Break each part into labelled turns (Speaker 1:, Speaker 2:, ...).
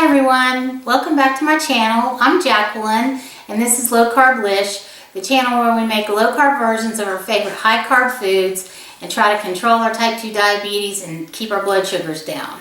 Speaker 1: everyone, welcome back to my channel. I'm Jacqueline and this is lowcarblish, the channel where we make low carb versions of our favorite high carb foods and try to control our type 2 diabetes and keep our blood sugars down.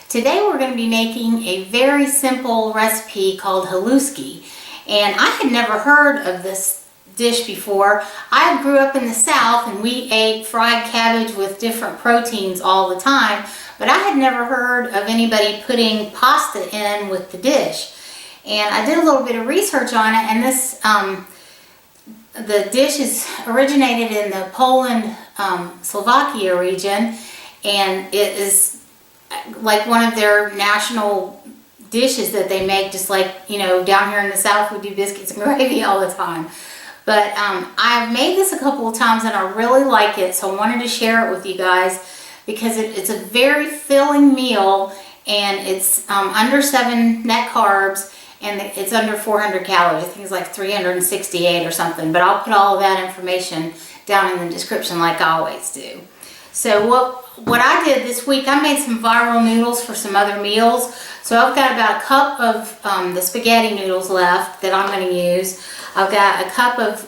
Speaker 1: Today we're going to be making a very simple recipe called Heluski, and I had never heard of this dish before. I grew up in the South and we ate fried cabbage with different proteins all the time, but I had never heard of anybody putting pasta in with the dish. And I did a little bit of research on it, and this the dish is originated in the Poland, Slovakia region, and it is like one of their national dishes that they make, just like, you know, down here in the South we do biscuits and gravy all the time. But I've made this a couple of times and I really like it, so I wanted to share it with you guys because it's a very filling meal, and it's under 7 net carbs, and it's under 400 calories. I think it's like 368 or something, but I'll put all of that information down in the description like I always do. So what I did this week, I made some viral noodles for some other meals. So I've got about a cup of the spaghetti noodles left that I'm going to use. I've got a cup of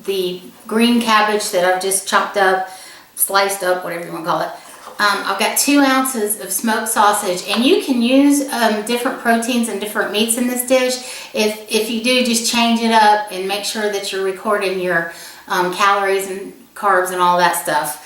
Speaker 1: the green cabbage that I've just chopped up, sliced up, whatever you want to call it. I've got 2 ounces of smoked sausage, and you can use different proteins and different meats in this dish. If you do, just change it up and make sure that you're recording your calories and carbs and all that stuff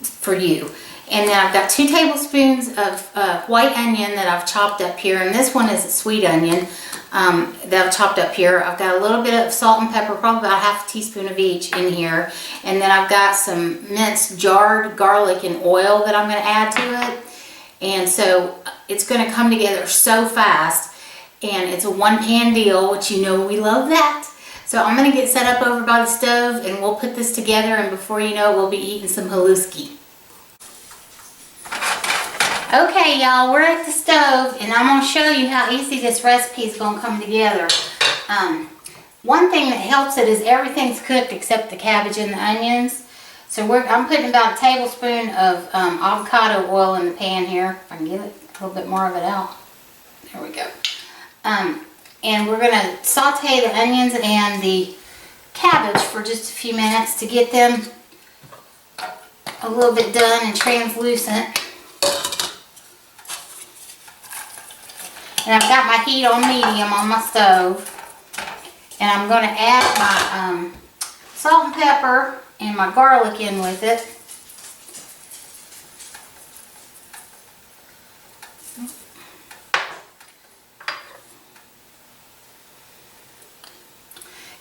Speaker 1: for you. And then I've got 2 tablespoons of white onion that I've chopped up here, and this one is a sweet onion that I've chopped up here. I've got a little bit of salt and pepper, probably about ½ teaspoon of each in here. And then I've got some minced jarred garlic and oil that I'm going to add to it. And so it's going to come together so fast, and it's a one-pan deal, which you know we love that. So I'm going to get set up over by the stove and we'll put this together, and before you know it, we'll be eating some Heluski. Okay, y'all, we're at the stove, and I'm going to show you how easy this recipe is going to come together. One thing that helps it is everything's cooked except the cabbage and the onions. So I'm putting about a tablespoon of avocado oil in the pan here. If I can get a little bit more of it out. There we go. And we're going to saute the onions and the cabbage for just a few minutes to get them a little bit done and translucent. And I've got my heat on medium on my stove. And I'm going to add my salt and pepper and my garlic in with it.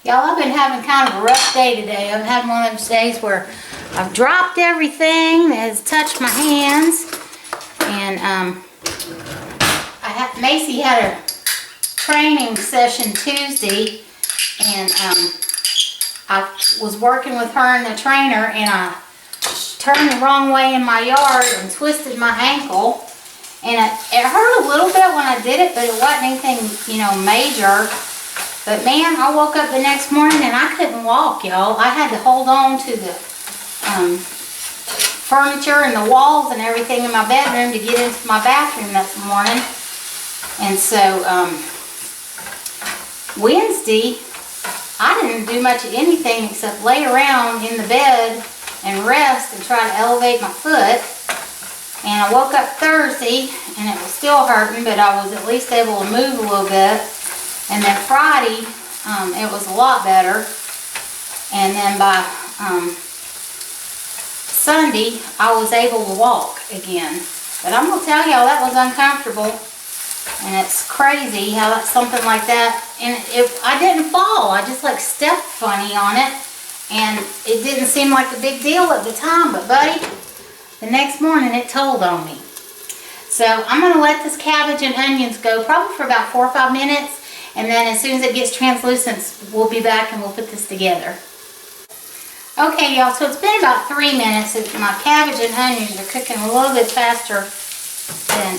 Speaker 1: Y'all, I've been having kind of a rough day today. I've had one of those days where I've dropped everything that has touched my hands. And Macy had a training session Tuesday, and I was working with her and the trainer, and I turned the wrong way in my yard and twisted my ankle, and it hurt a little bit when I did it, but it wasn't anything, you know, major. But man, I woke up the next morning and I couldn't walk, y'all. I had to hold on to the furniture and the walls and everything in my bedroom to get into my bathroom this morning. And so Wednesday, I didn't do much of anything except lay around in the bed and rest and try to elevate my foot. And I woke up Thursday and it was still hurting, but I was at least able to move a little bit. And then Friday, it was a lot better. And then by Sunday, I was able to walk again. But I'm going to tell y'all, that was uncomfortable. And it's crazy how that's something like that. And I didn't fall. I just like stepped funny on it. And it didn't seem like a big deal at the time. But buddy, the next morning it told on me. So I'm going to let this cabbage and onions go probably for about 4 or 5 minutes. And then as soon as it gets translucent, we'll be back and we'll put this together. Okay, y'all, so it's been about 3 minutes. My cabbage and onions are cooking a little bit faster than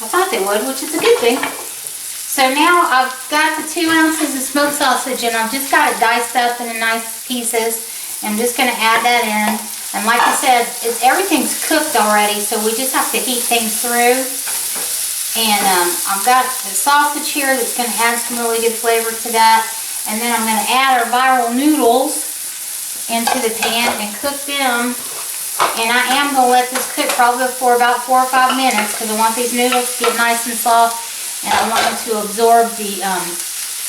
Speaker 1: I thought they would, which is a good thing. So now I've got the 2 ounces of smoked sausage, and I've just got it diced up into nice pieces. I'm just going to add that in. And like I said, everything's cooked already, so we just have to heat things through. And I've got the sausage here that's going to add some really good flavor to that. And then I'm going to add our viral noodles into the pan and cook them. And I am going to let this cook probably for about 4 or 5 minutes because I want these noodles to get nice and soft. And I want them to absorb the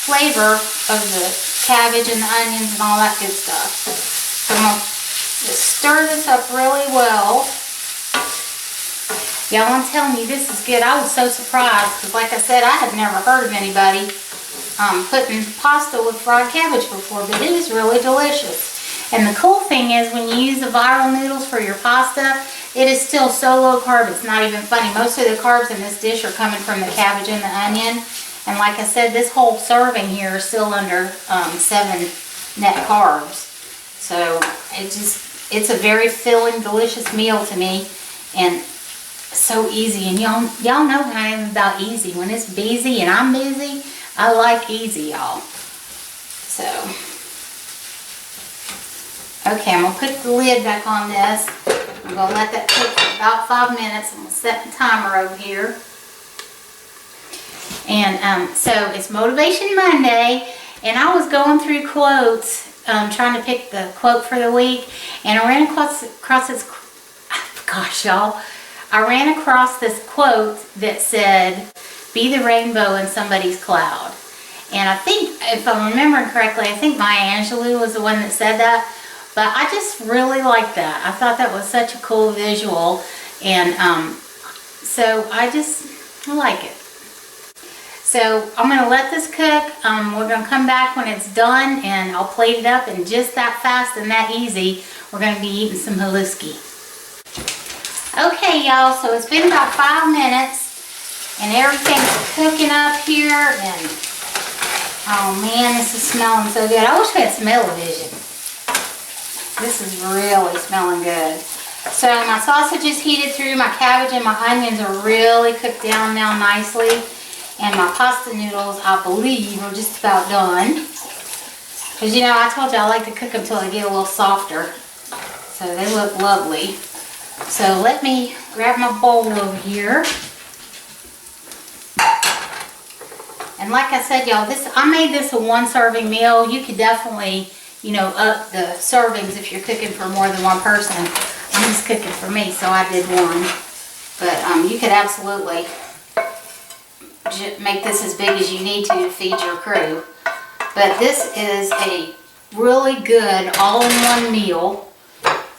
Speaker 1: flavor of the cabbage and the onions and all that good stuff. So I'm going to just stir this up really well. Y'all, I'm telling you, this is good. I was so surprised because, like I said, I had never heard of anybody putting pasta with fried cabbage before, but it is really delicious. And the cool thing is when you use the viral noodles for your pasta, it is still so low carb, it's not even funny. Most of the carbs in this dish are coming from the cabbage and the onion. And like I said, this whole serving here is still under 7 net carbs. So it's a very filling, delicious meal to me. And so easy. And y'all know how I am about easy. When it's busy and I'm busy, I like easy, y'all. So, okay, I'm going to put the lid back on this. I'm going to let that cook for about 5 minutes. I'm going to set the timer over here. And so it's Motivation Monday, and I was going through quotes, trying to pick the quote for the week, and I ran across this, gosh, y'all, I ran across this quote that said, "Be the rainbow in somebody's cloud." And I think, if I'm remembering correctly, I think Maya Angelou was the one that said that. But I just really like that. I thought that was such a cool visual. And so I like it. So I'm going to let this cook. We're going to come back when it's done and I'll plate it up. And just that fast and that easy, we're going to be eating some Heluski. Okay, y'all, so it's been about 5 minutes and everything's cooking up here. And oh man, this is smelling so good. I wish we had smell-o-vision. This is really smelling good. So my sausage is heated through, my cabbage and my onions are really cooked down now nicely. And my pasta noodles, I believe, are just about done. Because, you know, I told you I like to cook them until they get a little softer. So they look lovely. So let me grab my bowl over here. And like I said, y'all, I made this a 1-serving meal. You could definitely, you know, up the servings if you're cooking for more than one person. I'm just cooking for me, so I did 1. But you could absolutely make this as big as you need to feed your crew. But this is a really good all-in-one meal.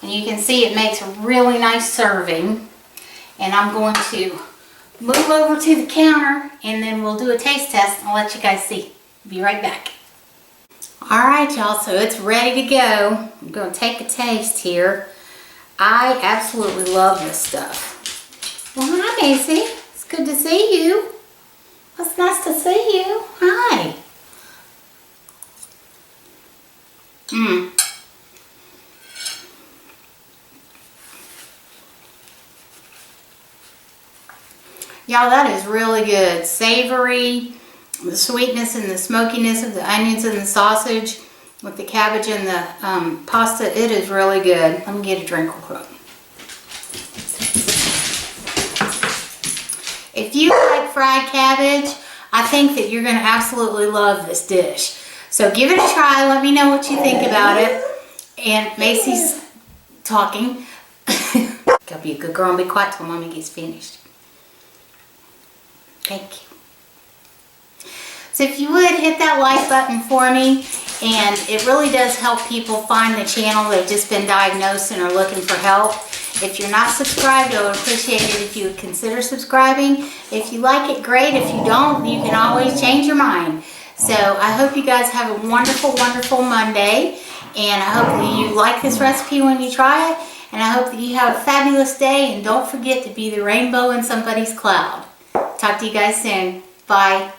Speaker 1: And you can see it makes a really nice serving. And I'm going to move over to the counter and then we'll do a taste test and I'll let you guys see. Be right back. Alright, y'all, so it's ready to go. I'm going to take a taste here. I absolutely love this stuff. Well, hi, Macy. It's good to see you. It's nice to see you. Hi. Y'all, that is really good. Savory, the sweetness and the smokiness of the onions and the sausage with the cabbage and the pasta. It is really good. Let me get a drink real quick. If you like fried cabbage, I think that you're going to absolutely love this dish. So give it a try. Let me know what you think about it. And Macy's talking. Gotta be a good girl and be quiet till Mommy gets finished. Thank you. So if you would, hit that like button for me. And it really does help people find the channel that have just been diagnosed and are looking for help. If you're not subscribed, I would appreciate it if you would consider subscribing. If you like it, great. If you don't, you can always change your mind. So I hope you guys have a wonderful, wonderful Monday. And I hope that you like this recipe when you try it. And I hope that you have a fabulous day. And don't forget to be the rainbow in somebody's cloud. Talk to you guys soon. Bye.